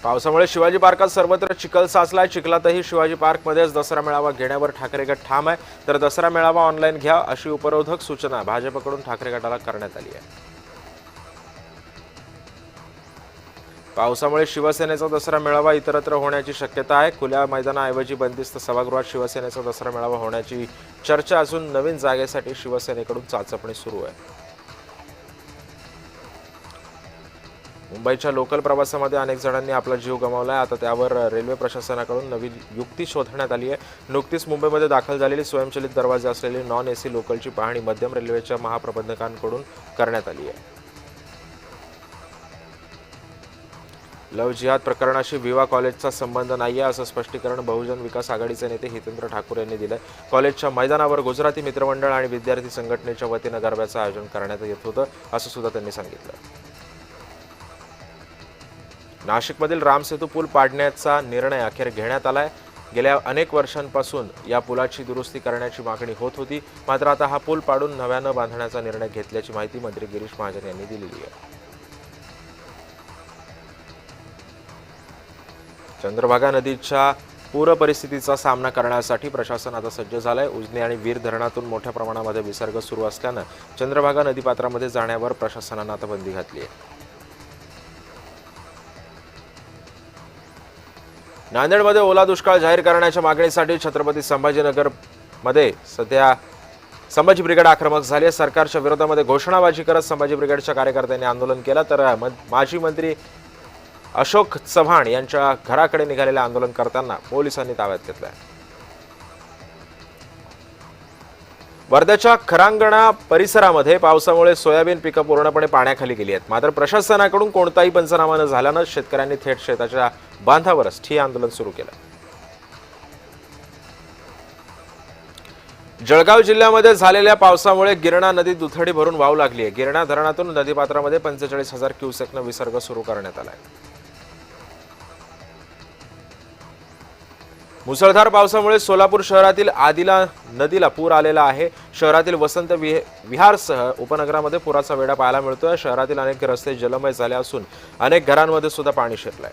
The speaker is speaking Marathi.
पावसामुळे शिवाजी पार्कात सर्वत्र चिखल साचलाय। चिखलातही शिवाजी पार्कमध्येच दसरा मेळावा घेण्यावर ठाकरे गट ठाम आहे। तर दसरा मेळावा ऑनलाईन घ्या अशी उपरोधक सूचना भाजपकडून ठाकरे गटाला करण्यात आली आहे। पावसामुळे शिवसेनेचा दसरा मेळावा इतरत्र होण्याची शक्यता आहे। खुल्या मैदानाऐवजी बंदिस्त सभागृहात शिवसेनेचा दसरा मेळावा होण्याची चर्चा असून नवीन जागेसाठी शिवसेनेकडून चाचपणी सुरू आहे। मुंबईच्या लोकल प्रवासामध्ये अनेक जणांनी आपला जीव गमावलाय। आता त्यावर रेल्वे प्रशासनाकडून नवी युक्ती शोधण्यात आली आहे। नुकतीच मुंबईमध्ये दाखल झालेली स्वयंचलित दरवाजे असलेली नॉन एसी लोकलची पाहणी मध्यम रेल्वेच्या महाप्रबंधकांकडून करण्यात आली आहे। लव जिहाद प्रकरणाशी विवा कॉलेजचा संबंध नाहीये असं स्पष्टीकरण बहुजन विकास आघाडीचे नेते हितेंद्र ठाकूर यांनी दिलंय। कॉलेजच्या मैदानावर गुजराती मित्रमंडळ आणि विद्यार्थी संघटनेच्या वतीनं गरब्याचं आयोजन करण्यात येत होतं असं सुद्धा त्यांनी सांगितलं। नाशिकमधील रामसेतू पूल पाडण्याचा निर्णय अखेर घेण्यात आलाय। गेल्या अनेक वर्षांपासून या पुलाची दुरुस्ती करण्याची मागणी होत होती, मात्र आता हा पूल पाडून नव्यानं बांधण्याचा निर्णय घेतल्याची माहिती मंत्री गिरीश महाजन यांनी दिलेली आहे। चंद्रभागा नदीच्या पूर परिस्थितीचा सामना करण्यासाठी प्रशासन आता सज्ज झालंय। उजनी आणि वीर धरणातून मोठ्या प्रमाणामध्ये विसर्ग सुरू असल्यानं चंद्रभागा नदीपात्रामध्ये जाण्यावर प्रशासनानं आता बंदी घातली आहे। नांदेडमध्ये ओला दुष्काळ जाहीर करण्याच्या मागणीसाठी छत्रपती संभाजीनगरमध्ये सध्या संभाजी ब्रिगेड आक्रमक झाली आहे। सरकारच्या विरोधामध्ये घोषणाबाजी करत संभाजी ब्रिगेडच्या कार्यकर्त्यांनी आंदोलन केलं, तर माजी मंत्री अशोक चव्हाण यांच्या घराकडे निघालेल्या आंदोलनकर्त्यांना पोलिसांनी ताब्यात घेतलंय। वर्ध्याच्या खरांगणा परिसरामध्ये पावसामुळे सोयाबीन पिकं पूर्णपणे पाण्याखाली गेली आहेत, मात्र प्रशासनाकडून कोणताही पंचनामा न झाल्यानं शेतकऱ्यांनी थेट शेताच्या बांधावरच ठिय्या आंदोलन सुरू केलं। जळगाव जिल्ह्यामध्ये झालेल्या पावसामुळे गिरणा नदी दुथडी भरून वाहू लागली आहे। गिरणा धरणातून नदीपात्रामध्ये 45,000 क्युसेकनं विसर्ग सुरू करण्यात आलाय। मुसळधार पावसामुळे सोलापूर शहरातील आदिला नदीला पूर आलेला आहे। शहरातील वसंत विहारसह उपनगरामध्ये पुराचा वेढा पाहायला मिळतोय। शहरातील अनेक रस्ते जलमय झाले असून अनेक घरांमध्ये सुद्धा पाणी शिरलंय।